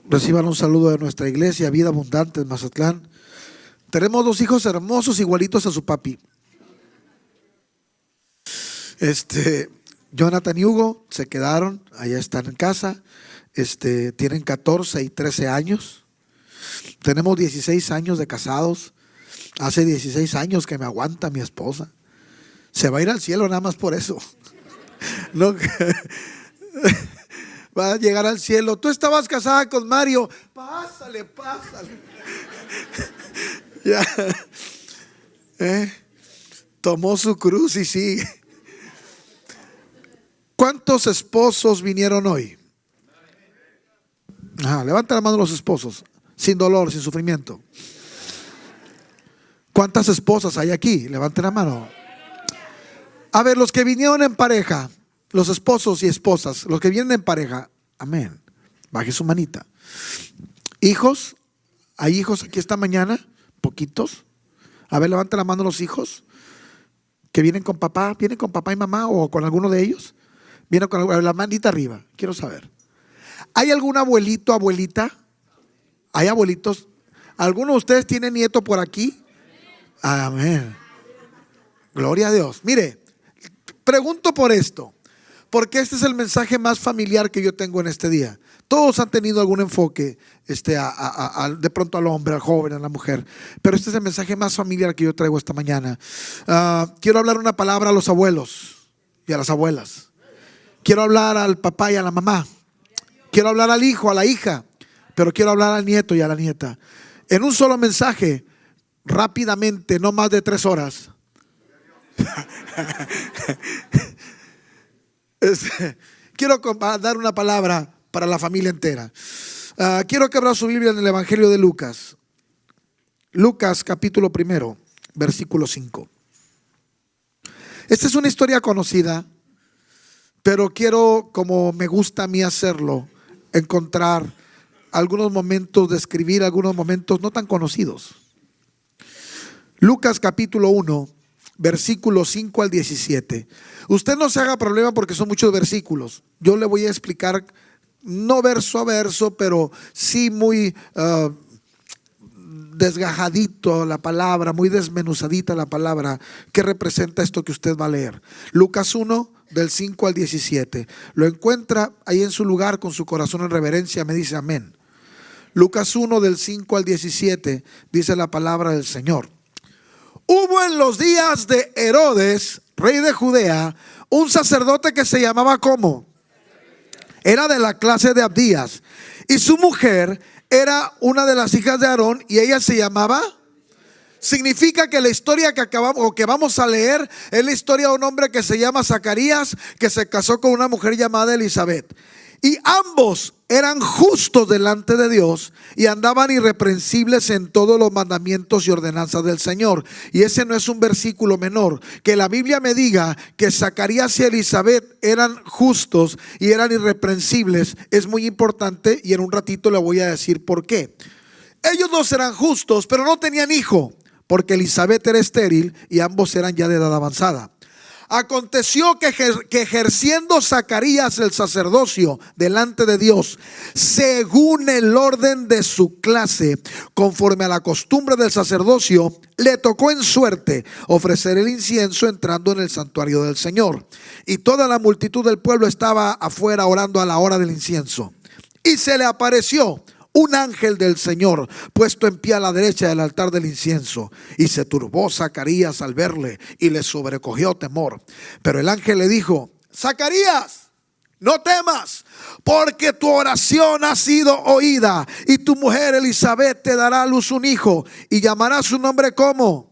Reciban un saludo de nuestra iglesia, Vida Abundante en Mazatlán. Tenemos dos hijos hermosos, igualitos a su papi. Jonathan y Hugo se quedaron, allá están en casa. Tienen 14 y 13 años. Tenemos 16 años de casados. Hace 16 años que me aguanta mi esposa. Se va a ir al cielo nada más por eso. No, va a llegar al cielo. Tú estabas casada con Mario. Pásale. Ya. Tomó su cruz y sigue. ¿Cuántos esposos vinieron hoy? Levanta la mano los esposos. Sin dolor, sin sufrimiento. ¿Cuántas esposas hay aquí? Levanten la mano. A ver, los que vinieron en pareja, los esposos y esposas, los que vienen en pareja, amén. Baje su manita. Hijos, ¿hay hijos aquí esta mañana? Poquitos. A ver, levanta la mano los hijos que vienen con papá y mamá o con alguno de ellos. Vienen con la manita arriba, quiero saber. ¿Hay algún abuelito, abuelita? ¿Hay abuelitos? ¿Alguno de ustedes tiene nieto por aquí? Amén. Gloria a Dios. Mire, pregunto por esto, porque este es el mensaje más familiar que yo tengo en este día. Todos han tenido algún enfoque de pronto al hombre, al joven, a la mujer, pero este es el mensaje más familiar que yo traigo esta mañana. Quiero hablar una palabra a los abuelos y a las abuelas. Quiero hablar al papá y a la mamá. Quiero hablar al hijo, a la hija, pero quiero hablar al nieto y a la nieta. En un solo mensaje, rápidamente, no más de 3 horas. Quiero dar una palabra para la familia entera. Quiero que abra su Biblia en el Evangelio de Lucas. Lucas capítulo 1, versículo 5. Esta es una historia conocida, pero quiero, como me gusta a mí hacerlo, encontrar algunos momentos, describir algunos momentos no tan conocidos. Lucas capítulo 1, versículos 5 al 17. Usted no se haga problema porque son muchos versículos. Yo le voy a explicar, no verso a verso, pero sí muy desgajadito la palabra, muy desmenuzadita la palabra que representa esto que usted va a leer. Lucas 1, del 5 al 17. Lo encuentra ahí en su lugar con su corazón en reverencia, me dice amén. Lucas 1, del 5 al 17, dice la palabra del Señor. Hubo en los días de Herodes, rey de Judea, un sacerdote que se llamaba ¿cómo? Era de la clase de Abdías, y su mujer era una de las hijas de Aarón, y ella se llamaba. Significa que la historia que acabamos o que vamos a leer es la historia de un hombre que se llama Zacarías, que se casó con una mujer llamada Elizabeth. Y ambos eran justos delante de Dios y andaban irreprensibles en todos los mandamientos y ordenanzas del Señor. Y ese no es un versículo menor. Que la Biblia me diga que Zacarías y Elizabeth eran justos y eran irreprensibles es muy importante, y en un ratito le voy a decir por qué. Ellos dos eran justos, pero no tenían hijo, porque Elizabeth era estéril y ambos eran ya de edad avanzada. Aconteció que ejerciendo Zacarías el sacerdocio delante de Dios, según el orden de su clase, conforme a la costumbre del sacerdocio, le tocó en suerte ofrecer el incienso entrando en el santuario del Señor. Y toda la multitud del pueblo estaba afuera orando a la hora del incienso. Y se le apareció un ángel del Señor puesto en pie a la derecha del altar del incienso, y se turbó Zacarías al verle y le sobrecogió temor. Pero el ángel le dijo: Zacarías, no temas, porque tu oración ha sido oída, y tu mujer Elizabeth te dará a luz un hijo, y llamarás su nombre ¿cómo?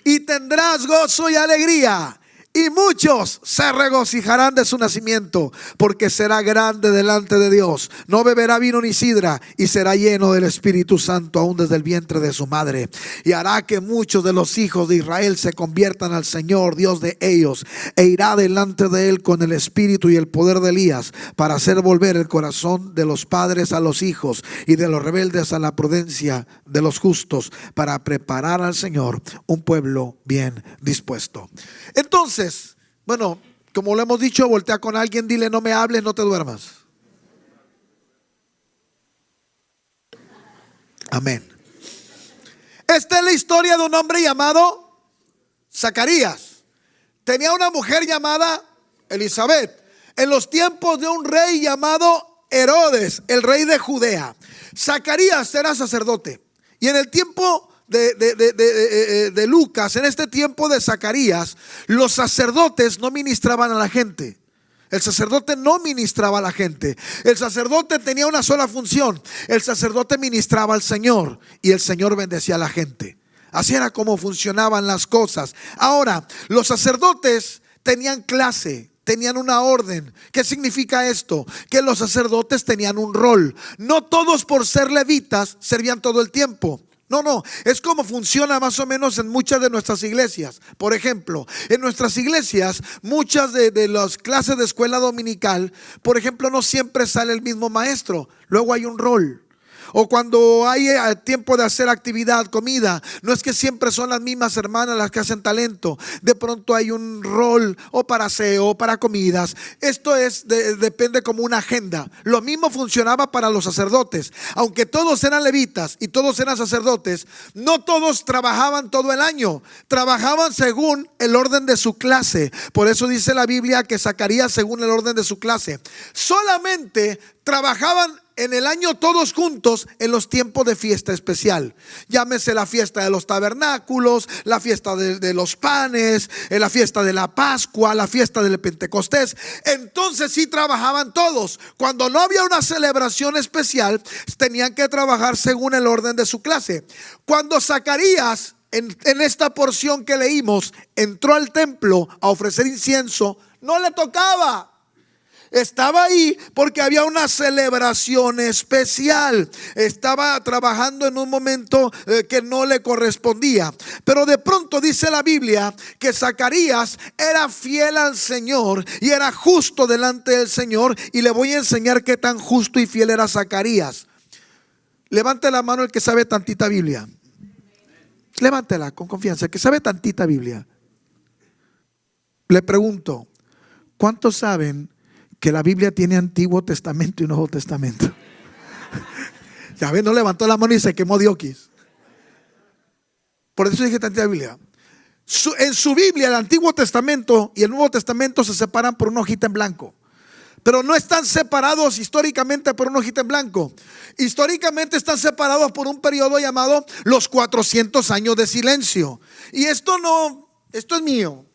Y tendrás gozo y alegría, y muchos se regocijarán de su nacimiento, porque será grande delante de Dios. No beberá vino ni sidra, y será lleno del Espíritu Santo aún desde el vientre de su madre. Y hará que muchos de los hijos de Israel se conviertan al Señor, Dios de ellos, e irá delante de él con el espíritu y el poder de Elías, para hacer volver el corazón de los padres a los hijos, y de los rebeldes a la prudencia de los justos, para preparar al Señor un pueblo bien dispuesto. Entonces, bueno, como lo hemos dicho, voltea con alguien, dile: no me hables, no te duermas. Amén. Esta es la historia de un hombre llamado Zacarías. Tenía una mujer llamada Elizabeth en los tiempos de un rey llamado Herodes, el rey de Judea. Zacarías era sacerdote. Y en el tiempo de Lucas, en este tiempo de Zacarías, los sacerdotes no ministraban a la gente. El sacerdote no ministraba a la gente. El sacerdote tenía una sola función. El sacerdote ministraba al Señor y el Señor bendecía a la gente. Así era como funcionaban las cosas. Ahora, los sacerdotes tenían clase, tenían una orden. ¿Qué significa esto? Que los sacerdotes tenían un rol. No todos, por ser levitas, servían todo el tiempo. No, es como funciona más o menos en muchas de nuestras iglesias. Por ejemplo, en nuestras iglesias, muchas de las clases de escuela dominical, por ejemplo, no siempre sale el mismo maestro. Luego hay un rol. O cuando hay tiempo de hacer actividad, comida, no es que siempre son las mismas hermanas las que hacen talento. De pronto hay un rol o para aseo o para comidas. Esto depende como una agenda. Lo mismo funcionaba para los sacerdotes. Aunque todos eran levitas y todos eran sacerdotes, no todos trabajaban todo el año. Trabajaban según el orden de su clase. Por eso dice la Biblia que Zacarías según el orden de su clase. Solamente trabajaban en el año todos juntos en los tiempos de fiesta especial. Llámese la fiesta de los tabernáculos, la fiesta de los panes, la fiesta de la Pascua, la fiesta del Pentecostés. Entonces sí trabajaban todos. Cuando no había una celebración especial, tenían que trabajar según el orden de su clase. Cuando Zacarías, en esta porción que leímos, entró al templo a ofrecer incienso, no le tocaba. Estaba ahí porque había una celebración especial. Estaba trabajando en un momento que no le correspondía. Pero de pronto dice la Biblia que Zacarías era fiel al Señor y era justo delante del Señor. Y le voy a enseñar qué tan justo y fiel era Zacarías. Levante la mano el que sabe tantita Biblia. Levántela con confianza, el que sabe tantita Biblia. Le pregunto, ¿cuántos saben que la Biblia tiene Antiguo Testamento y Nuevo Testamento? Ya ven, no levantó la mano y se quemó de oquis. Por eso dije tantita Biblia. En su Biblia el Antiguo Testamento y el Nuevo Testamento se separan por una hojita en blanco. Pero no están separados históricamente por una hojita en blanco. Históricamente están separados por un periodo llamado los 400 años de silencio. Y esto es mío.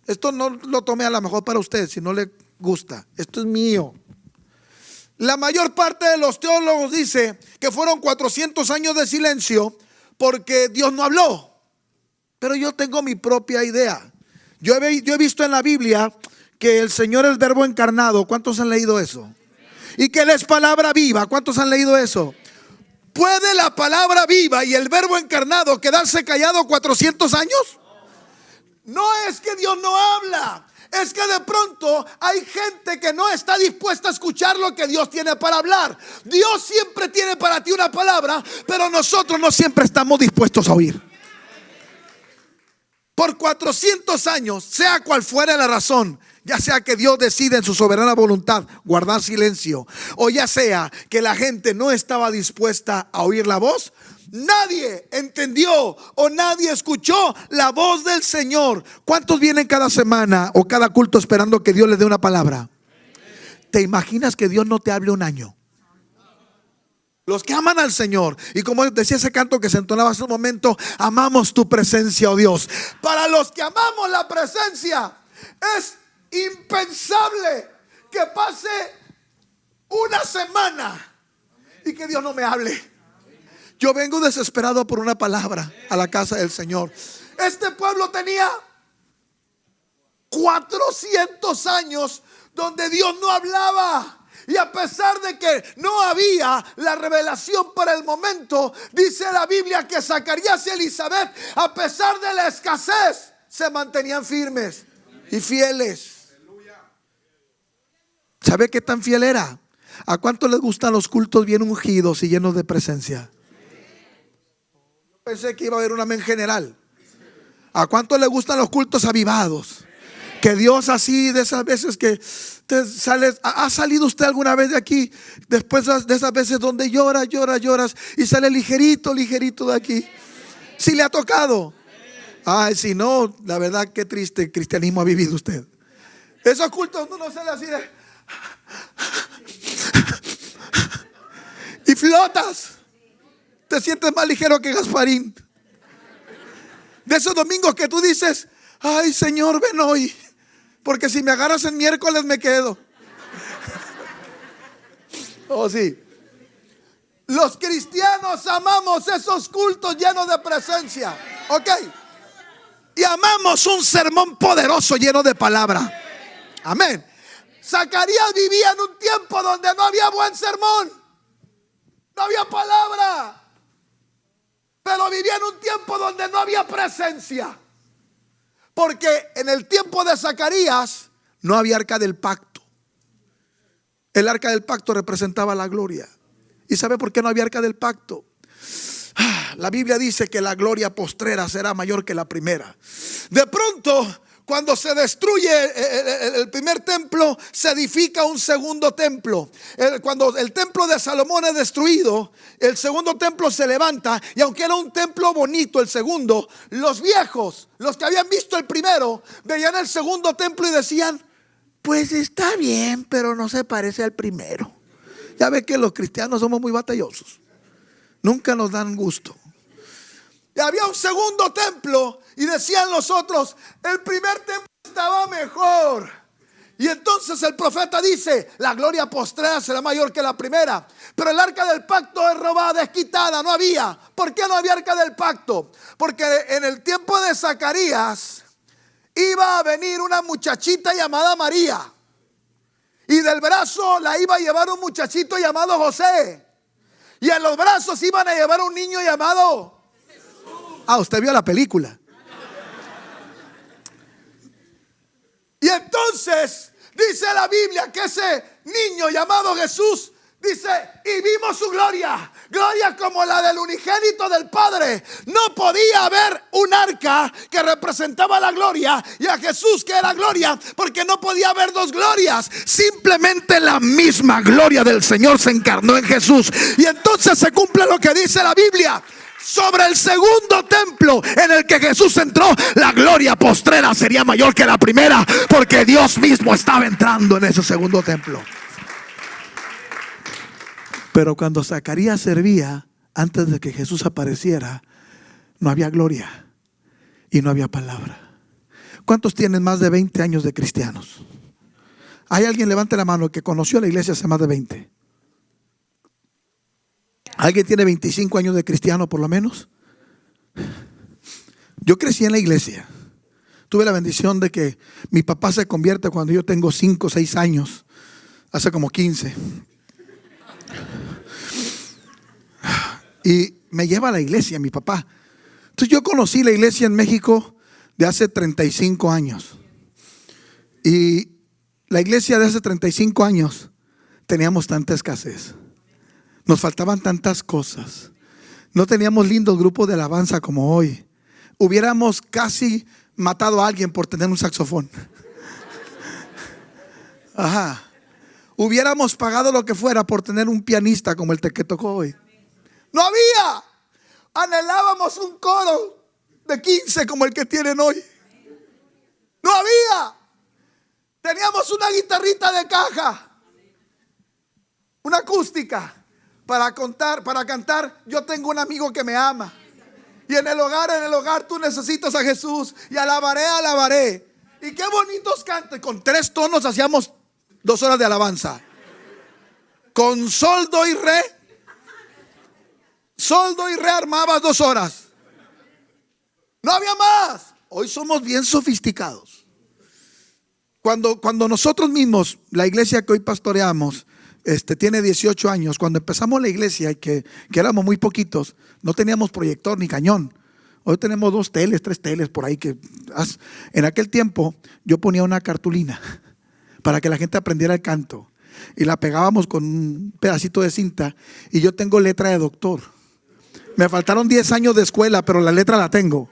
Esto no lo tomé a lo mejor para usted, si no le gusta. Esto es mío. La mayor parte de los teólogos dice que fueron 400 años de silencio porque Dios no habló. Pero yo tengo mi propia idea. Yo he visto en la Biblia que el Señor es el verbo encarnado. ¿Cuántos han leído eso? Y que Él es palabra viva. ¿Cuántos han leído eso? ¿Puede la palabra viva y el verbo encarnado quedarse callado 400 años? No es que Dios no habla. Es que de pronto hay gente que no está dispuesta a escuchar lo que Dios tiene para hablar. Dios siempre tiene para ti una palabra, pero nosotros no siempre estamos dispuestos a oír. Por 400 años, sea cual fuera la razón, ya sea que Dios decide en su soberana voluntad guardar silencio, o ya sea que la gente no estaba dispuesta a oír la voz, nadie entendió o nadie escuchó la voz del Señor. ¿Cuántos vienen cada semana o cada culto esperando que Dios les dé una palabra? ¿Te imaginas que Dios no te hable un año? Los que aman al Señor, y como decía ese canto que se entonaba hace un momento, amamos tu presencia, oh Dios. Para los que amamos la presencia, es impensable que pase una semana y que Dios no me hable. Yo vengo desesperado por una palabra a la casa del Señor. Este pueblo tenía 400 años donde Dios no hablaba. Y a pesar de que no había la revelación para el momento, dice la Biblia que Zacarías y Elizabeth, a pesar de la escasez, se mantenían firmes y fieles. ¿Sabe qué tan fiel era? ¿A cuánto les gustan los cultos bien ungidos y llenos de presencia? Pensé que iba a haber un amén general. ¿A cuánto le gustan los cultos avivados? Que Dios así, de esas veces que Usted sale, ¿ha salido usted alguna vez de aquí? Después de esas veces donde lloras y sale ligerito de aquí. Si le ha tocado. Ay, si no, la verdad, qué triste cristianismo ha vivido usted. Esos cultos uno sale así de... y flotas. Te sientes más ligero que Gasparín. De esos domingos que tú dices: ay, Señor, ven hoy, porque si me agarras el miércoles me quedo. Oh, sí. Los cristianos amamos esos cultos llenos de presencia. Ok. Y amamos un sermón poderoso lleno de palabra. Amén. Zacarías vivía en un tiempo donde no había buen sermón, no había palabra, pero vivía en un tiempo donde no había presencia. Porque en el tiempo de Zacarías no había arca del pacto. El arca del pacto representaba la gloria. ¿Y sabe por qué no había arca del pacto? La Biblia dice que la gloria postrera será mayor que la primera. De pronto, cuando se destruye el primer templo, se edifica un segundo templo. Cuando el templo de Salomón es destruido, el segundo templo se levanta. Y aunque era un templo bonito el segundo, los viejos, los que habían visto el primero, veían el segundo templo y decían: pues está bien, pero no se parece al primero. Ya ve que los cristianos somos muy batallosos, nunca nos dan gusto. Y había un segundo templo y decían los otros: el primer templo estaba mejor. Y entonces el profeta dice: la gloria postrera será mayor que la primera. Pero el arca del pacto es robada, es quitada, no había. ¿Por qué no había arca del pacto? Porque en el tiempo de Zacarías iba a venir una muchachita llamada María, y del brazo la iba a llevar un muchachito llamado José, y en los brazos iban a llevar un niño llamado... Ah, usted vio la película. Y entonces dice la Biblia que ese niño llamado Jesús, dice, y vimos su gloria, gloria como la del unigénito del Padre. No podía haber un arca que representaba la gloria y a Jesús que era gloria, porque no podía haber dos glorias. Simplemente la misma gloria del Señor se encarnó en Jesús. Y entonces se cumple lo que dice la Biblia: sobre el segundo templo en el que Jesús entró, la gloria postrera sería mayor que la primera, porque Dios mismo estaba entrando en ese segundo templo. Pero cuando Zacarías servía, antes de que Jesús apareciera, no había gloria y no había palabra. ¿Cuántos tienen más de 20 años de cristianos? ¿Hay alguien, levante la mano, que conoció la iglesia hace más de 20? ¿Alguien tiene 25 años de cristiano por lo menos? Yo crecí en la iglesia. Tuve la bendición de que mi papá se convierte cuando yo tengo 5 o 6 años. Hace como 15. Y me lleva a la iglesia mi papá. Entonces yo conocí la iglesia en México de hace 35 años. Y la iglesia de hace 35 años teníamos tanta escasez. Nos faltaban tantas cosas. No teníamos lindos grupos de alabanza como hoy. Hubiéramos casi matado a alguien por tener un saxofón. Ajá. Hubiéramos pagado lo que fuera por tener un pianista como el que tocó hoy. No había. Anhelábamos un coro de 15 como el que tienen hoy. No había. Teníamos una guitarrita de caja, una acústica. Para cantar, yo tengo un amigo que me ama. Y en el hogar tú necesitas a Jesús. Y alabaré. Y qué bonitos cantos. Con 3 tonos hacíamos 2 horas de alabanza. Con sol, do y re. Sol, do y re armabas 2 horas. No había más. Hoy somos bien sofisticados. Cuando nosotros mismos, la iglesia que hoy pastoreamos, tiene 18 años. Cuando empezamos la iglesia, y que éramos muy poquitos, no teníamos proyector ni cañón. Hoy tenemos 2 teles, 3 teles por ahí. En aquel tiempo yo ponía una cartulina para que la gente aprendiera el canto, y la pegábamos con un pedacito de cinta. Y yo tengo letra de doctor. Me faltaron 10 años de escuela, pero la letra la tengo.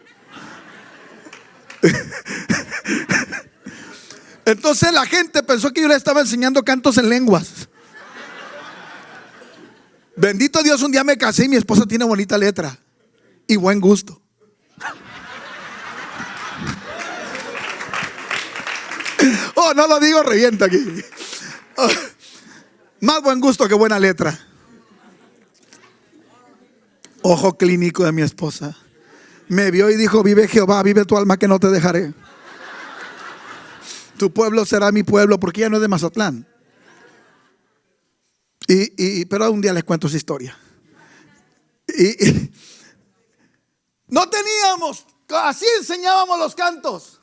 Entonces la gente pensó que yo le estaba enseñando cantos en lenguas. Bendito Dios, un día me casé y mi esposa tiene bonita letra y buen gusto. Oh, no lo digo, revienta aquí. Oh, más buen gusto que buena letra. Ojo clínico de mi esposa. Me vio y dijo: vive Jehová, vive tu alma, que no te dejaré. Tu pueblo será mi pueblo, porque ella no es de Mazatlán. Pero un día les cuento esa historia. No teníamos, así enseñábamos los cantos.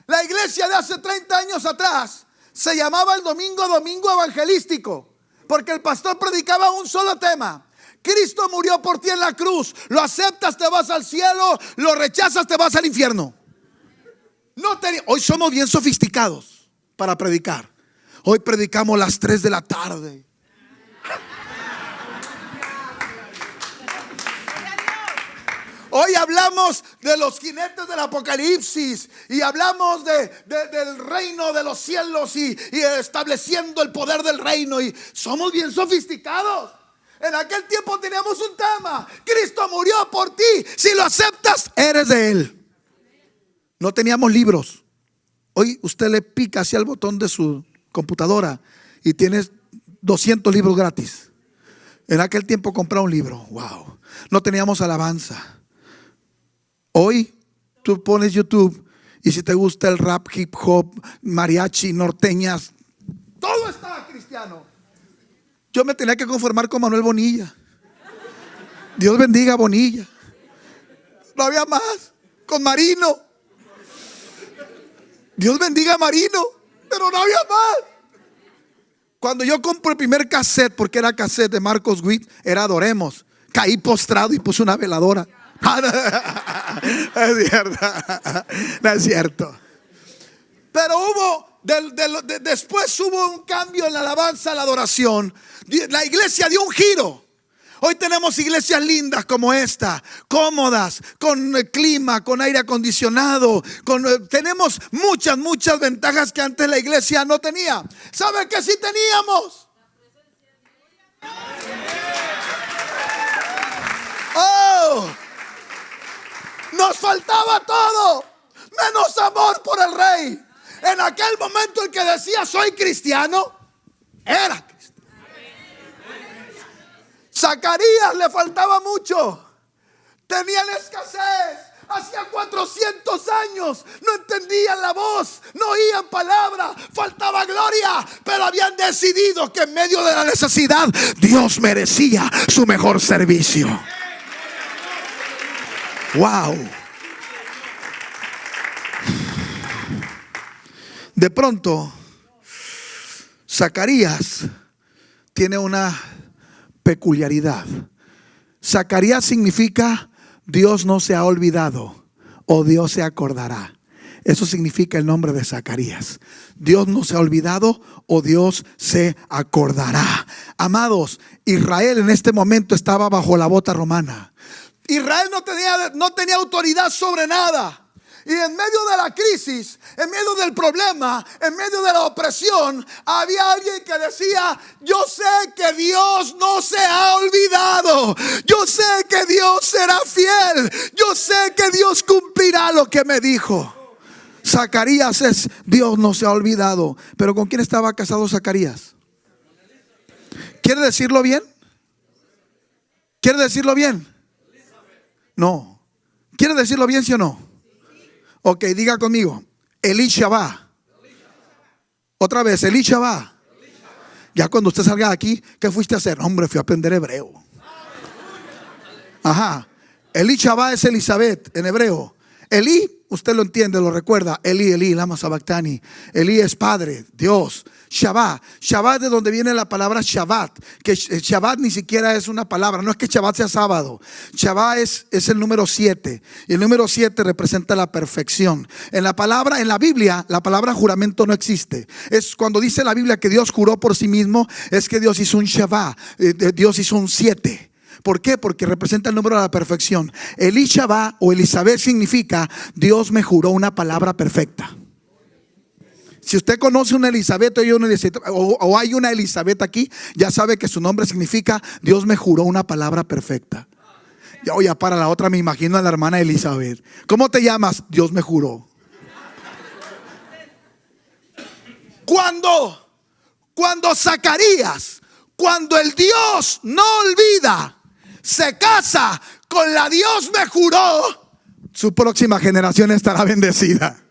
La iglesia de hace 30 años atrás se llamaba el domingo evangelístico, porque el pastor predicaba un solo tema: Cristo murió por ti en la cruz. Lo aceptas, te vas al cielo. Lo rechazas, te vas al infierno. Hoy somos bien sofisticados para predicar. Hoy predicamos las 3 de la tarde. Hoy hablamos de los jinetes del Apocalipsis y hablamos del reino de los cielos y estableciendo el poder del reino. Y somos bien sofisticados. En aquel tiempo teníamos un tema: Cristo murió por ti. Si lo aceptas, eres de Él. No teníamos libros. Hoy usted le pica hacia el botón de su computadora y tienes 200 libros gratis. En aquel tiempo comprar un libro, wow. No teníamos alabanza. Hoy tú pones YouTube y si te gusta el rap, hip hop, mariachi, norteñas, todo está cristiano. Yo me tenía que conformar con Manuel Bonilla. Dios bendiga a Bonilla. No había más. Con Marino. Dios bendiga a Marino. Pero no había más. Cuando yo compré el primer cassette, porque era cassette de Marcos Witt, era Adoremos. Caí postrado y puse una veladora. Es cierto. No es cierto. Pero después hubo un cambio en la alabanza, la adoración. La iglesia dio un giro. Hoy tenemos iglesias lindas como esta, cómodas, con clima, con aire acondicionado, tenemos muchas ventajas que antes la iglesia no tenía. ¿Sabe qué sí teníamos? Oh, nos faltaba todo, menos amor por el rey. En aquel momento el que decía soy cristiano era cristiano. Zacarías le faltaba mucho. Tenían escasez. Hacía 400 años. No entendían la voz. No oían palabra. Faltaba gloria. Pero habían decidido que en medio de la necesidad Dios merecía su mejor servicio. Wow. De pronto Zacarías tiene una peculiaridad. Zacarías significa Dios no se ha olvidado o Dios se acordará. Eso significa el nombre de Zacarías. Dios no se ha olvidado o Dios se acordará. Amados, Israel en este momento estaba bajo la bota romana. Israel no tenía autoridad sobre nada. Y en medio de la crisis, en medio del problema, en medio de la opresión, había alguien que decía: yo sé que Dios no se ha olvidado. Yo sé que Dios será fiel. Yo sé que Dios cumplirá lo que me dijo. Zacarías es Dios no se ha olvidado. Pero ¿con quién estaba casado Zacarías? ¿Quiere decirlo bien? ¿Quiere decirlo bien? No. ¿Quiere decirlo bien, sí o no? Ok, diga conmigo: Elisha va. Otra vez, Elisha va. Ya cuando usted salga de aquí, ¿qué fuiste a hacer? Hombre, fui a aprender hebreo. Ajá. Elisha va es Elizabeth en hebreo. Elí, usted lo entiende, lo recuerda. Elí, lama sabactani. Elí es Padre, Dios. Shabbat. Shabbat, de donde viene la palabra Shabbat. Que Shabbat ni siquiera es una palabra. No es que Shabbat sea sábado. Shabbat es el número 7. Y el número 7 representa la perfección. En la Biblia, la palabra juramento no existe. Es cuando dice la Biblia que Dios juró por sí mismo, es que Dios hizo un Shabbat. Dios hizo un 7. ¿Por qué? Porque representa el número de la perfección. Elisha va o Elizabeth significa Dios me juró una palabra perfecta. Si usted conoce una Elizabeth o hay una Elizabeth aquí, ya sabe que su nombre significa Dios me juró una palabra perfecta. Ya para la otra me imagino a la hermana Elizabeth. ¿Cómo te llamas? Dios me juró. Cuando Zacarías, cuando el Dios no olvida, se casa con la Dios me juró, su próxima generación estará bendecida.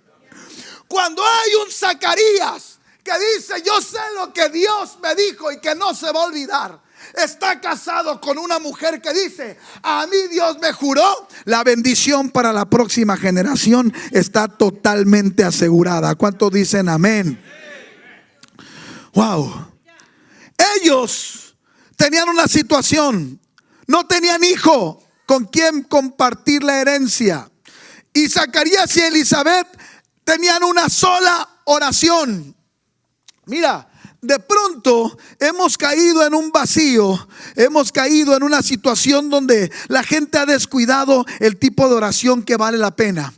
Cuando hay un Zacarías que dice yo sé lo que Dios me dijo y que no se va a olvidar, está casado con una mujer que dice a mí Dios me juró, la bendición para la próxima generación está totalmente asegurada. ¿Cuántos dicen amén? Wow. Ellos tenían una situación, no tenían hijo con quien compartir la herencia, y Zacarías y Elizabeth tenían una sola oración. Mira, de pronto hemos caído en un vacío, hemos caído en una situación donde la gente ha descuidado el tipo de oración que vale la pena.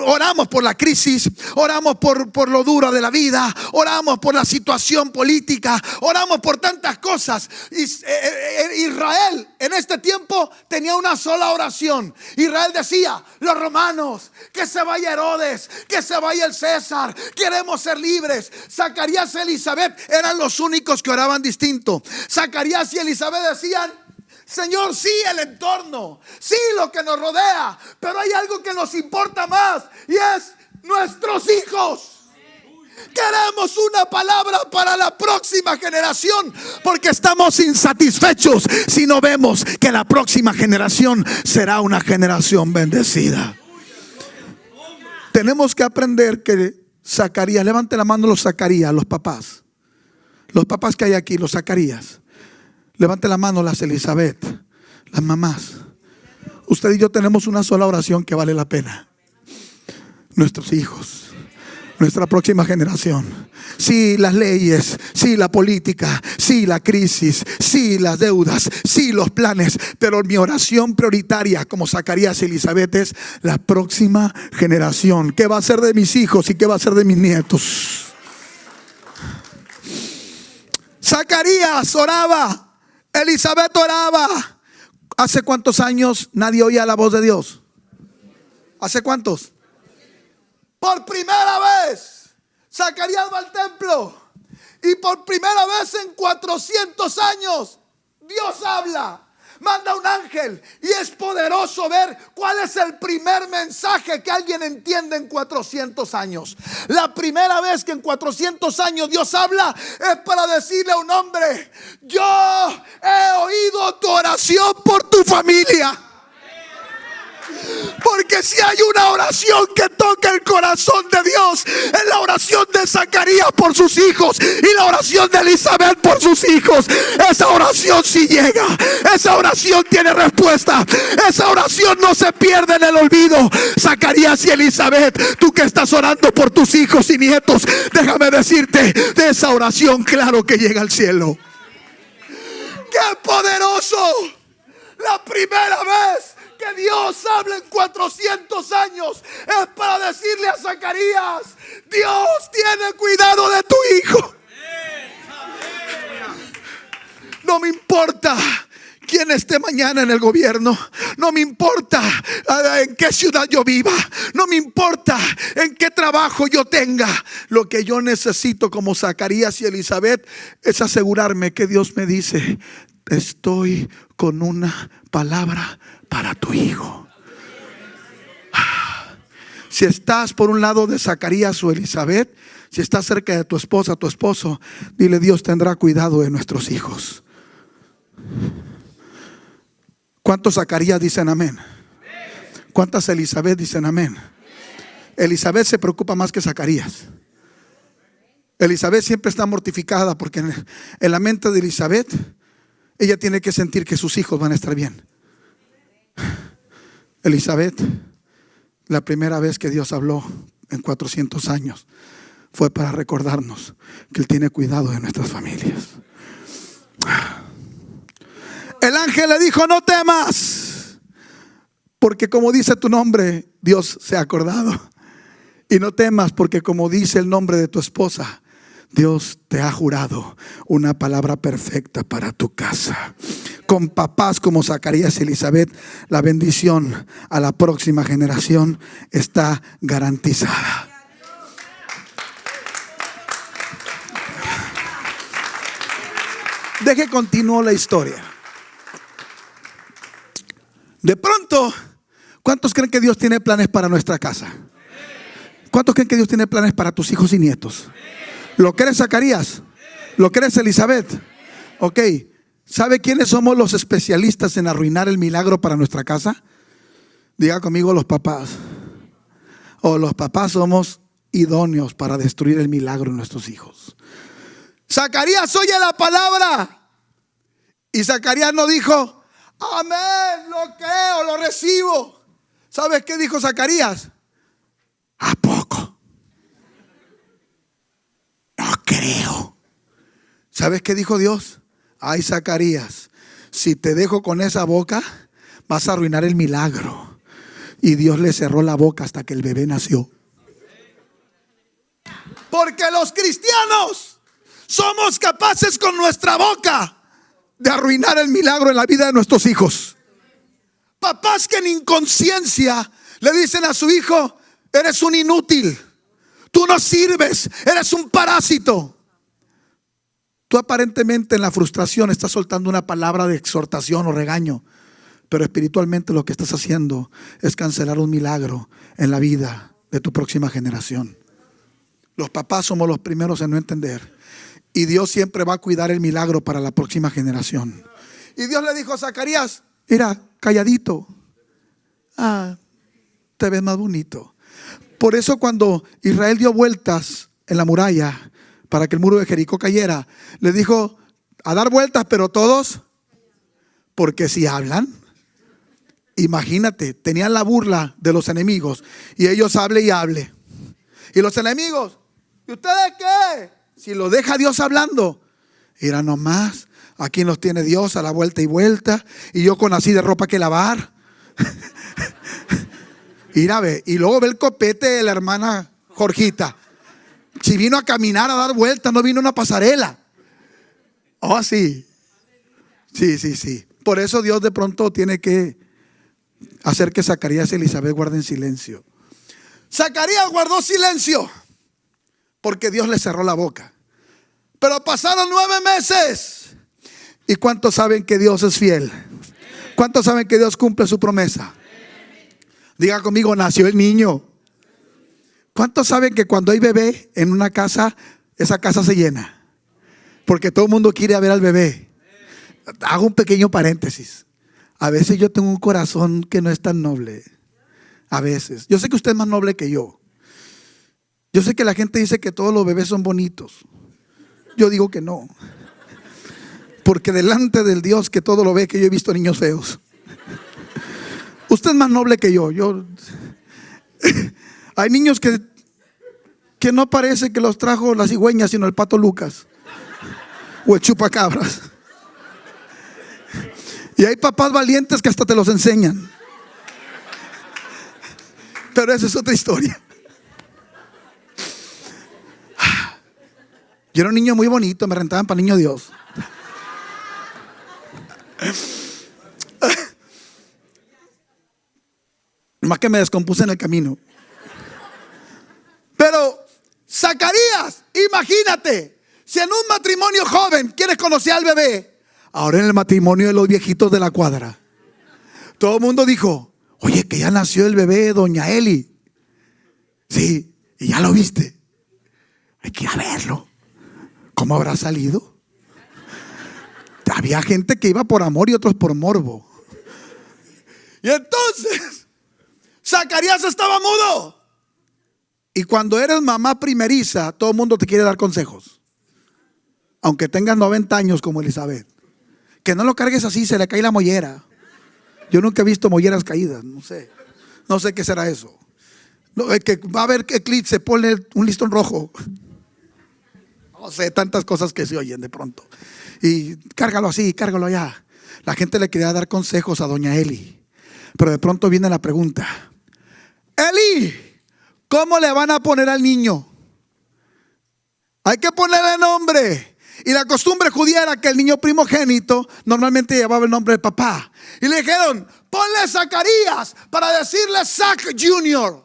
Oramos por la crisis, oramos por lo duro de la vida, oramos por la situación política, oramos por tantas cosas. Israel en este tiempo tenía una sola oración. Israel decía, los romanos, que se vaya Herodes, que se vaya el César, queremos ser libres. Zacarías y Elizabeth eran los únicos que oraban distinto. Zacarías y Elizabeth decían, Señor, sí el entorno, sí lo que nos rodea, pero hay algo que nos importa más y es nuestros hijos. Queremos una palabra para la próxima generación, porque estamos insatisfechos si no vemos que la próxima generación será una generación bendecida. Tenemos que aprender que Zacarías, levante la mano los Zacarías, los papás que hay aquí, los Zacarías. Levante la mano las Elizabeth, las mamás. Usted y yo tenemos una sola oración que vale la pena. Nuestros hijos, nuestra próxima generación. Sí, las leyes, sí, la política, sí, la crisis, sí, las deudas, sí, los planes, pero mi oración prioritaria como Zacarías y Elizabeth es la próxima generación. ¿Qué va a ser de mis hijos y qué va a ser de mis nietos? Zacarías oraba, Elizabeth oraba. ¿Hace cuántos años nadie oía la voz de Dios? ¿Hace cuántos? Por primera vez Zacarías va al templo y por primera vez en 400 años Dios habla, manda un ángel, y es poderoso ver cuál es el primer mensaje que alguien entiende en 400 años. La primera vez que en 400 años Dios habla es para decirle a un hombre, yo he oído tu oración por tu familia. Porque si hay una oración que toca el corazón de Dios, es la oración de Zacarías por sus hijos y la oración de Elizabeth por sus hijos. Esa oración sí llega, esa oración tiene respuesta, esa oración no se pierde en el olvido. Zacarías y Elizabeth, tú que estás orando por tus hijos y nietos, déjame decirte, de esa oración claro que llega al cielo. ¡Qué poderoso! La primera vez que Dios habla en 400 años es para decirle a Zacarías, Dios tiene cuidado de tu hijo. No me importa quién esté mañana en el gobierno, no me importa en qué ciudad yo viva, no me importa en qué trabajo yo tenga. Lo que yo necesito como Zacarías y Elizabeth es asegurarme que Dios me dice, estoy con una palabra para tu hijo. Si estás por un lado de Zacarías o Elizabeth, si estás cerca de tu esposa, tu esposo, dile, Dios tendrá cuidado de nuestros hijos. ¿Cuántos Zacarías dicen amén? ¿Cuántas Elizabeth dicen amén? Elizabeth se preocupa más que Zacarías. Elizabeth siempre está mortificada porque en la mente de Elizabeth, ella tiene que sentir que sus hijos van a estar bien. Elizabeth, la primera vez que Dios habló en 400 años fue para recordarnos que Él tiene cuidado de nuestras familias. El ángel le dijo, no temas, porque como dice tu nombre, Dios se ha acordado. Y no temas, porque como dice el nombre de tu esposa, Dios te ha jurado una palabra perfecta para tu casa. Con papás como Zacarías y Elizabeth, la bendición a la próxima generación está garantizada. Deje continuó la historia. De pronto, ¿cuántos creen que Dios tiene planes para nuestra casa? ¿Cuántos creen que Dios tiene planes para tus hijos y nietos? ¿Lo crees, Zacarías? ¿Lo crees, Elizabeth? Ok. ¿Sabe quiénes somos los especialistas en arruinar el milagro para nuestra casa? Diga conmigo, los papás. O los papás somos idóneos para destruir el milagro en nuestros hijos. Zacarías oye la palabra. Y Zacarías no dijo, amén, lo creo, lo recibo. ¿Sabes qué dijo Zacarías? ¿A poco? No creo. ¿Sabes qué dijo Dios? Ay, Zacarías, si te dejo con esa boca, vas a arruinar el milagro. Y Dios le cerró la boca hasta que el bebé nació. Porque los cristianos somos capaces con nuestra boca de arruinar el milagro en la vida de nuestros hijos. Papás que en inconsciencia le dicen a su hijo, eres un inútil, tú no sirves, eres un parásito. Tú aparentemente en la frustración estás soltando una palabra de exhortación o regaño, pero espiritualmente lo que estás haciendo es cancelar un milagro en la vida de tu próxima generación. Los papás somos los primeros en no entender, y Dios siempre va a cuidar el milagro para la próxima generación. Y Dios le dijo a Zacarías, mira, calladito, te ves más bonito. Por eso cuando Israel dio vueltas en la muralla para que el muro de Jericó cayera, le dijo a dar vueltas, pero todos, porque si hablan, imagínate, tenían la burla de los enemigos y ellos hable y hable. Y los enemigos, ¿y ustedes qué? Si lo deja Dios hablando, mira nomás, aquí nos tiene Dios a la vuelta y vuelta, y yo con así de ropa que lavar. Mira, ve, y luego ve el copete de la hermana Jorgita. Si vino a caminar, a dar vueltas, no vino a una pasarela. Oh, sí. Sí. Por eso Dios de pronto tiene que hacer que Zacarías y Elizabeth guarden silencio. Zacarías guardó silencio porque Dios le cerró la boca. Pero pasaron 9 meses. ¿Y cuántos saben que Dios es fiel? ¿Cuántos saben que Dios cumple su promesa? Diga conmigo, nació el niño. ¿Cuántos saben que cuando hay bebé en una casa, esa casa se llena? Porque todo el mundo quiere ver al bebé. Hago un pequeño paréntesis. A veces yo tengo un corazón que no es tan noble. A veces. Yo sé que usted es más noble que yo. Yo sé que la gente dice que todos los bebés son bonitos. Yo digo que no. Porque delante del Dios que todo lo ve, que yo he visto niños feos. Usted es más noble que yo. Hay niños que no parece que los trajo la cigüeña, sino el pato Lucas o el chupacabras. Y hay papás valientes que hasta te los enseñan. Pero esa es otra historia. Yo era un niño muy bonito, me rentaban para niño Dios. Más que me descompuse en el camino. Pero Zacarías, imagínate, si en un matrimonio joven quieres conocer al bebé, ahora en el matrimonio de los viejitos de la cuadra, todo el mundo dijo, oye, que ya nació el bebé, doña Eli. Sí, y ya lo viste. Hay que ir a verlo. ¿Cómo habrá salido? Había gente que iba por amor y otros por morbo. Y entonces Zacarías estaba mudo. Y cuando eres mamá primeriza, todo el mundo te quiere dar consejos. Aunque tengas 90 años como Elizabeth. Que no lo cargues así, se le cae la mollera. Yo nunca he visto molleras caídas, no sé. No sé qué será eso. No, que va a haber eclipse, ponle un listón rojo. No sé, tantas cosas que se oyen de pronto. Y cárgalo así, cárgalo allá. La gente le quería dar consejos a doña Eli. Pero de pronto viene la pregunta: Eli, ¿Cómo le van a poner al niño? Hay que ponerle nombre. Y la costumbre judía era que el niño primogénito normalmente llevaba el nombre del papá. Y le dijeron, ponle Zacarías para decirle Zac Jr.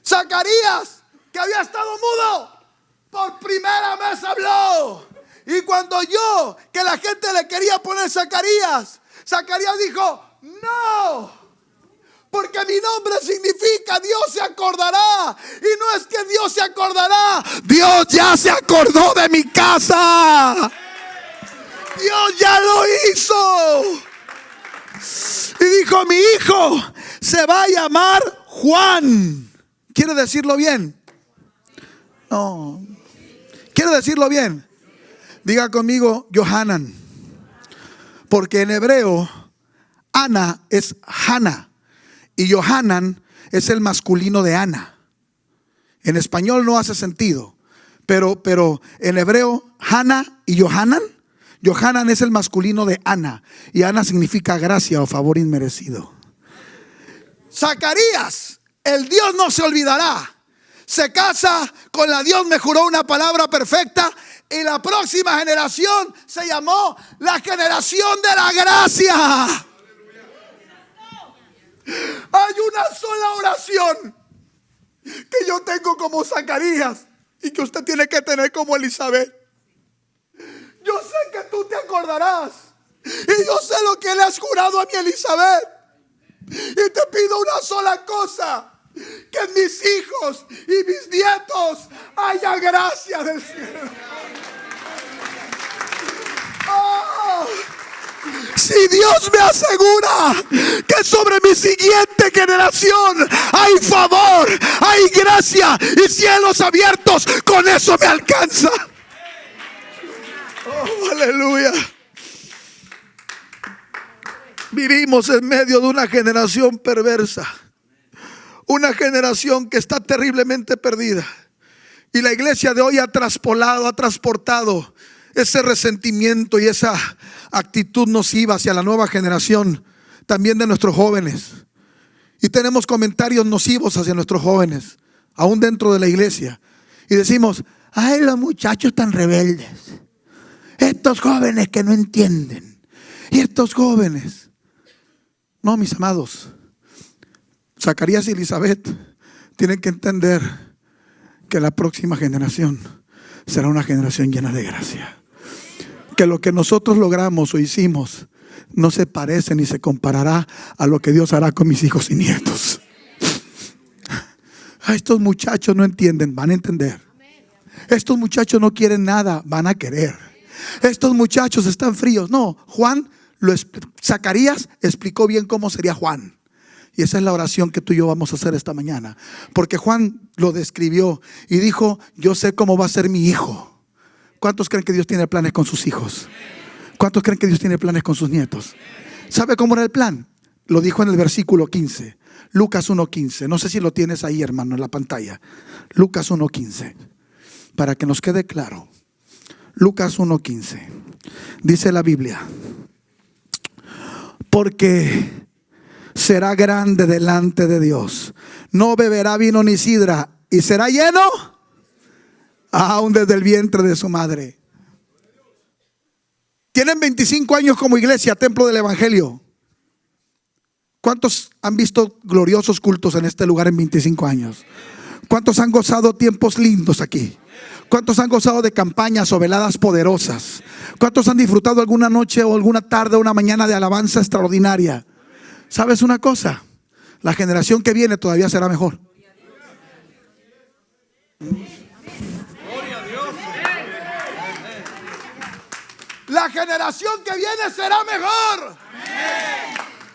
Zacarías, que había estado mudo, por primera vez habló. Y cuando oyó que la gente le quería poner Zacarías, Zacarías dijo, no, porque mi nombre significa Dios se acordará. Y no es que Dios se acordará, Dios ya se acordó de mi casa. Dios ya lo hizo. Y dijo, mi hijo se va a llamar Juan. ¿Quiere decirlo bien? No. ¿Quiere decirlo bien? Diga conmigo, Johanan. Porque en hebreo, Ana es Hana. Y Johanan es el masculino de Ana. En español no hace sentido. Pero en hebreo, Hana y Johanan. Johanan es el masculino de Ana. Y Ana significa gracia o favor inmerecido. Zacarías, el Dios no se olvidará, se casa con la Dios me juró una palabra perfecta. Y la próxima generación se llamó la generación de la gracia. Hay una sola oración que yo tengo como Zacarías y que usted tiene que tener como Elizabeth. Yo sé que tú te acordarás y yo sé lo que le has jurado a mi Elizabeth. Y te pido una sola cosa: que en mis hijos y mis nietos haya gracia del cielo. Oh, si Dios me asegura que sobre mi siguiente generación hay favor, hay gracia y cielos abiertos, con eso me alcanza. Oh, aleluya. Vivimos en medio de una generación perversa, una generación que está terriblemente perdida. Y la iglesia de hoy ha transportado ese resentimiento y esa actitud nociva hacia la nueva generación, también de nuestros jóvenes. Y tenemos comentarios nocivos hacia nuestros jóvenes, aún dentro de la iglesia. Y decimos, ay, los muchachos tan rebeldes, estos jóvenes que no entienden, y estos jóvenes. No, mis amados, Zacarías y Elizabeth tienen que entender que la próxima generación será una generación llena de gracia. Que lo que nosotros logramos o hicimos no se parece ni se comparará a lo que Dios hará con mis hijos y nietos. Estos muchachos no entienden, van a entender. Estos muchachos no quieren nada, van a querer. Estos muchachos están fríos. No, Zacarías explicó bien cómo sería Juan. Y esa es la oración que tú y yo vamos a hacer esta mañana. Porque Juan lo describió y dijo, yo sé cómo va a ser mi hijo. ¿Cuántos creen que Dios tiene planes con sus hijos? ¿Cuántos creen que Dios tiene planes con sus nietos? ¿Sabe cómo era el plan? Lo dijo en el versículo 15. Lucas 1:15. No sé si lo tienes ahí, hermano, en la pantalla. Lucas 1:15. Para que nos quede claro. Lucas 1:15. Dice la Biblia: porque será grande delante de Dios, no beberá vino ni sidra, y será lleno aún desde el vientre de su madre. Tienen 25 años como iglesia, templo del evangelio. ¿Cuántos han visto gloriosos cultos en este lugar en 25 años? ¿Cuántos han gozado tiempos lindos aquí? ¿Cuántos han gozado de campañas o veladas poderosas? ¿Cuántos han disfrutado alguna noche o alguna tarde o una mañana de alabanza extraordinaria? ¿Sabes una cosa? La generación que viene todavía será mejor. La generación que viene será mejor.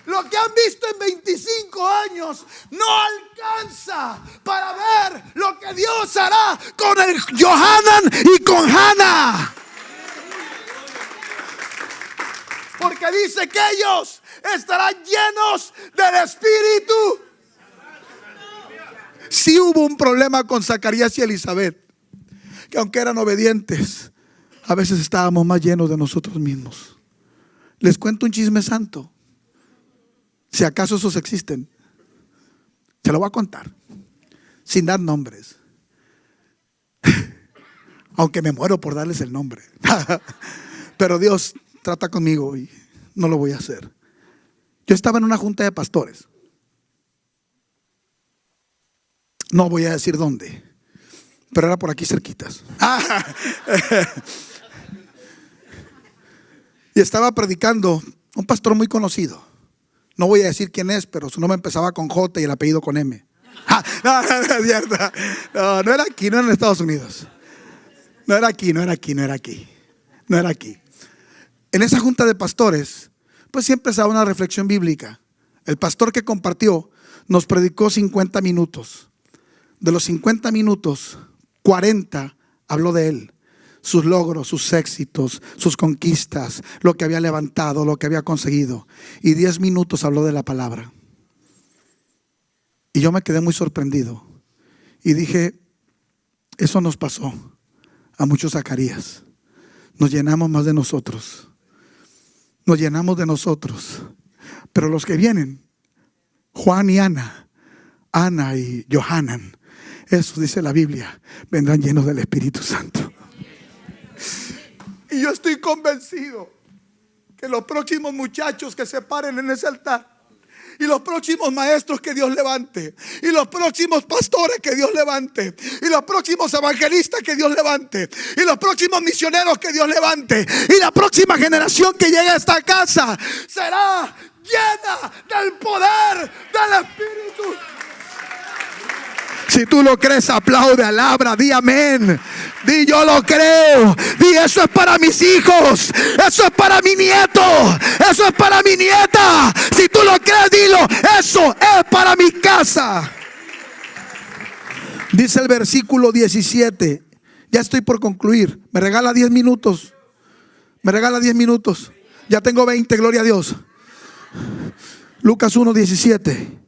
Lo que han visto en 25 años no alcanza para ver lo que Dios hará con el Johanan y con Hana. Porque dice que ellos estarán llenos del Espíritu. Sí hubo un problema con Zacarías y Elizabeth, que aunque eran obedientes, a veces estábamos más llenos de nosotros mismos. Les cuento un chisme santo. Si acaso esos existen. Se lo voy a contar, sin dar nombres. Aunque me muero por darles el nombre. Pero Dios trata conmigo y no lo voy a hacer. Yo estaba en una junta de pastores. No voy a decir dónde, pero era por aquí cerquitas. Y estaba predicando un pastor muy conocido. No voy a decir quién es, pero su nombre empezaba con J y el apellido con M. No es cierto. No era aquí, no era en Estados Unidos. No era aquí. En esa junta de pastores, pues siempre se da una reflexión bíblica. El pastor que compartió nos predicó 50 minutos. De los 50 minutos, 40 habló de él, sus logros, sus éxitos, sus conquistas, lo que había levantado, lo que había conseguido. Y 10 minutos habló de la palabra. Y yo me quedé muy sorprendido. Y dije, eso nos pasó a muchos Zacarías. Nos llenamos más de nosotros. Nos llenamos de nosotros. Pero los que vienen, Juan y Ana y Johanan, eso dice la Biblia, vendrán llenos del Espíritu Santo. Y yo estoy convencido que los próximos muchachos que se paren en ese altar, y los próximos maestros que Dios levante, y los próximos pastores que Dios levante, y los próximos evangelistas que Dios levante, y los próximos misioneros que Dios levante, y la próxima generación que llegue a esta casa será llena del poder del Espíritu. Si tú lo crees, aplaude, alabra, di amén. Di yo lo creo. Di eso es para mis hijos. Eso es para mi nieto. Eso es para mi nieta. Si tú lo crees, dilo. Eso es para mi casa. Dice el versículo 17. Ya estoy por concluir. Me regala 10 minutos. Me regala 10 minutos. Ya tengo 20, gloria a Dios. Lucas 1:17.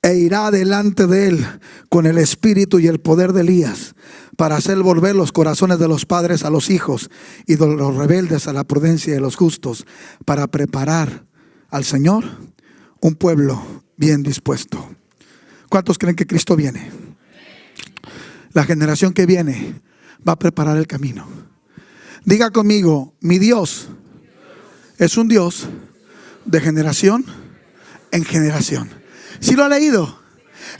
E irá delante de él con el espíritu y el poder de Elías, para hacer volver los corazones de los padres a los hijos y de los rebeldes a la prudencia de los justos, para preparar al Señor un pueblo bien dispuesto. ¿Cuántos creen que Cristo viene? La generación que viene va a preparar el camino. Diga conmigo, mi Dios es un Dios de generación en generación. ¿Sí lo ha leído?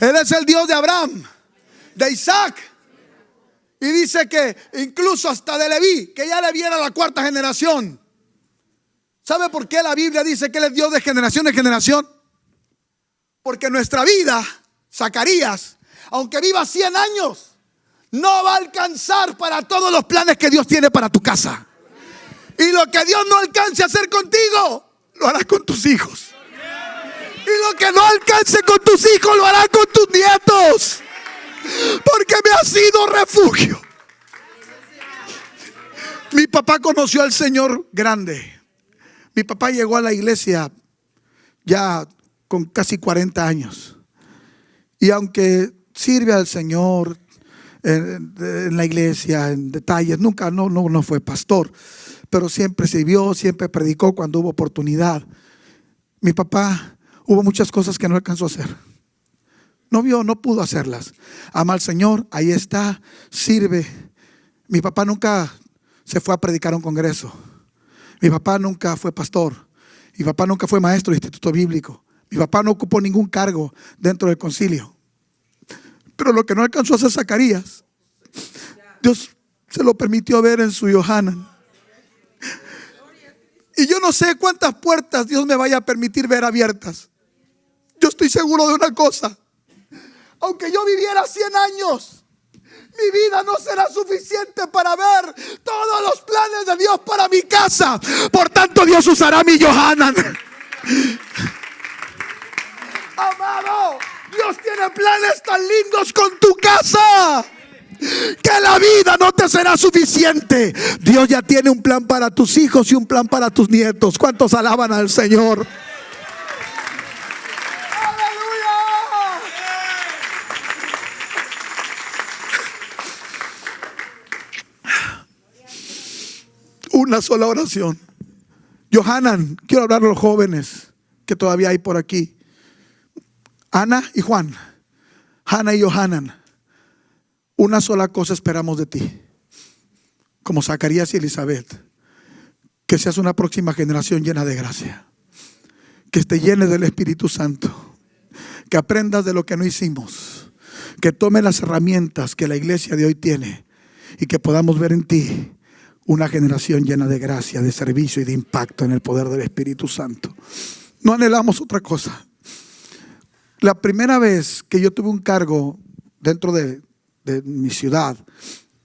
Él es el Dios de Abraham, de Isaac, y dice que incluso hasta de Leví, que ya le viene a la 4ª generación. ¿Sabe por qué la Biblia dice que Él es Dios de generación en generación? Porque nuestra vida, Zacarías, aunque viva 100 años, no va a alcanzar para todos los planes que Dios tiene para tu casa. Y lo que Dios no alcance a hacer contigo, lo hará con tus hijos. Y lo que no alcance con tus hijos, lo hará con tus nietos. Porque me ha sido refugio. Mi papá conoció al Señor grande. Mi papá llegó a la iglesia ya con casi 40 años. Y aunque sirve al Señor en la iglesia, en detalles, nunca no fue pastor, pero siempre sirvió, siempre predicó cuando hubo oportunidad. Mi papá hubo muchas cosas que no alcanzó a hacer. No pudo hacerlas. Ama al Señor, ahí está, sirve. Mi papá nunca se fue a predicar a un congreso. Mi papá nunca fue pastor. Mi papá nunca fue maestro de instituto bíblico. Mi papá no ocupó ningún cargo dentro del concilio. Pero lo que no alcanzó a hacer Zacarías, Dios se lo permitió ver en su Johanan. Y yo no sé cuántas puertas Dios me vaya a permitir ver abiertas. Yo estoy seguro de una cosa: aunque yo viviera 100 años, mi vida no será suficiente para ver todos los planes de Dios para mi casa. Por tanto, Dios usará mi Johanan. Amado, Dios tiene planes tan lindos con tu casa que la vida no te será suficiente. Dios ya tiene un plan para tus hijos y un plan para tus nietos. ¿Cuántos alaban al Señor? Una sola oración. Johanan, quiero hablar a los jóvenes. que todavía hay por aquí. Ana y Juan, Hannah y Johanan, una sola cosa esperamos de ti, como Zacarías y Elizabeth, que seas una próxima generación llena de gracia, que esté llena del Espíritu Santo, que aprendas de lo que no hicimos, que tome las herramientas que la iglesia de hoy tiene y que podamos ver en ti una generación llena de gracia, de servicio y de impacto en el poder del Espíritu Santo. No anhelamos otra cosa. La primera vez que yo tuve un cargo dentro de mi ciudad,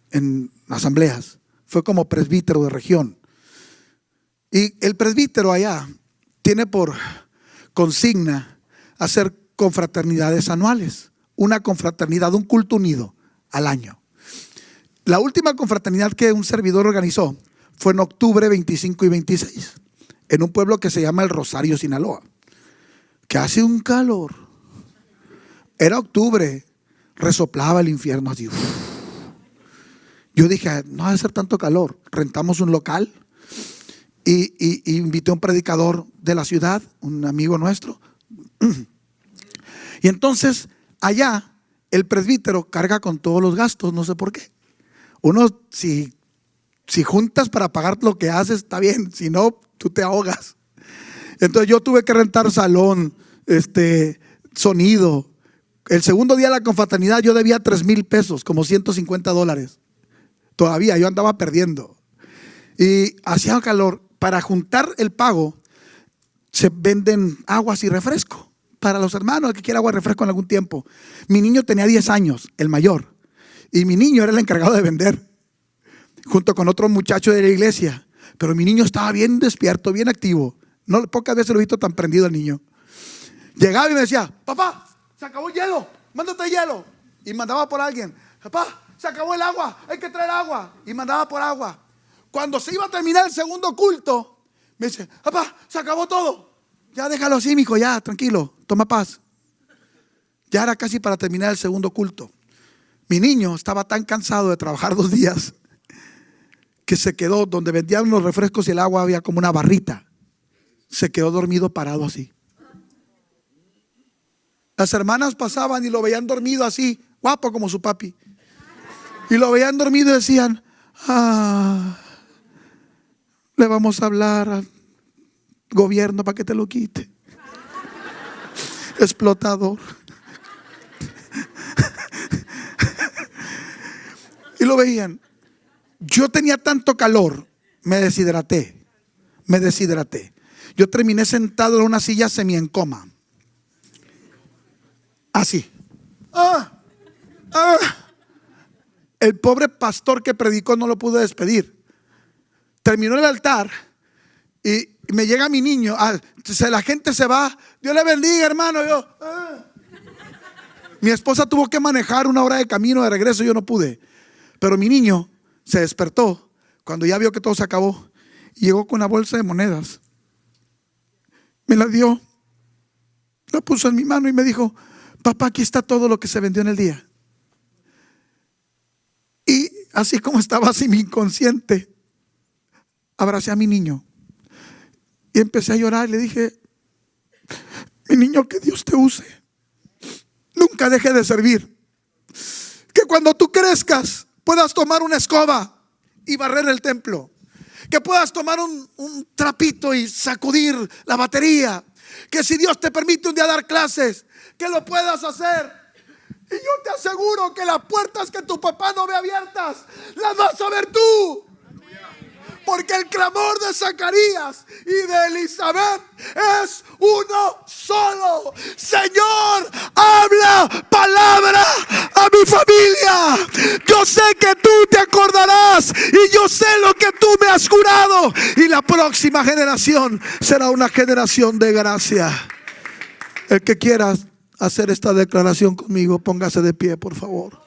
en asambleas, fue como presbítero de región. Y el presbítero allá tiene por consigna hacer confraternidades anuales. Una confraternidad, un culto unido al año. La última confraternidad que un servidor organizó fue en octubre 25 y 26, en un pueblo que se llama El Rosario, Sinaloa, que hace un calor. Era octubre, resoplaba el infierno así. Yo dije, no va a ser tanto calor. Rentamos un local y invité a un predicador de la ciudad, un amigo nuestro. Y entonces allá el presbítero carga con todos los gastos, no sé por qué. Uno, si juntas para pagar lo que haces, está bien, si no, tú te ahogas. Entonces yo tuve que rentar salón, sonido. El segundo día de la confraternidad yo debía 3,000 pesos, como $150. Todavía yo andaba perdiendo. Y hacía calor. Para juntar el pago, se venden aguas y refresco para los hermanos, el que quiera agua y refresco en algún tiempo. Mi niño tenía 10 años, el mayor. Y mi niño era el encargado de vender, junto con otro muchacho de la iglesia. Pero mi niño estaba bien despierto, bien activo. No, pocas veces lo he visto tan prendido al niño. Llegaba y me decía, papá, se acabó el hielo, mándate hielo. Y mandaba por alguien, papá, se acabó el agua, hay que traer agua. Y mandaba por agua. Cuando se iba a terminar el segundo culto, me dice, papá, se acabó todo. Ya déjalo así, mijo, ya, tranquilo, toma paz. Ya era casi para terminar el segundo culto. Mi niño estaba tan cansado de trabajar 2 días que se quedó donde vendían los refrescos y el agua, había como una barrita. Se quedó dormido parado así. Las hermanas pasaban y lo veían dormido así, guapo como su papi. Y lo veían dormido y decían, le vamos a hablar al gobierno para que te lo quite. Explotador. Y lo veían. Yo tenía tanto calor, me deshidraté. Yo terminé sentado en una silla semi en coma. Así. El pobre pastor que predicó no lo pude despedir. Terminó el altar y me llega mi niño. La gente se va. Dios le bendiga, hermano. Mi esposa tuvo que manejar 1 hora de camino de regreso. Yo no pude. Pero mi niño se despertó cuando ya vio que todo se acabó. Y llegó con una bolsa de monedas. Me la dio. La puso en mi mano y me dijo, papá, aquí está todo lo que se vendió en el día. Y así como estaba así mi inconsciente, abracé a mi niño y empecé a llorar y le dije, mi niño, que Dios te use, nunca deje de servir, que cuando tú crezcas puedas tomar una escoba y barrer el templo, que puedas tomar un trapito y sacudir la batería, que si Dios te permite un día dar clases, que lo puedas hacer. Y yo te aseguro que las puertas que tu papá no ve abiertas, las vas a ver tú. Porque el clamor de Zacarías y de Elizabeth es uno solo. Señor, habla palabra a mi familia. Yo sé que tú te acordarás y yo sé lo que tú me has jurado. Y la próxima generación será una generación de gracia. El que quiera hacer esta declaración conmigo, póngase de pie, por favor.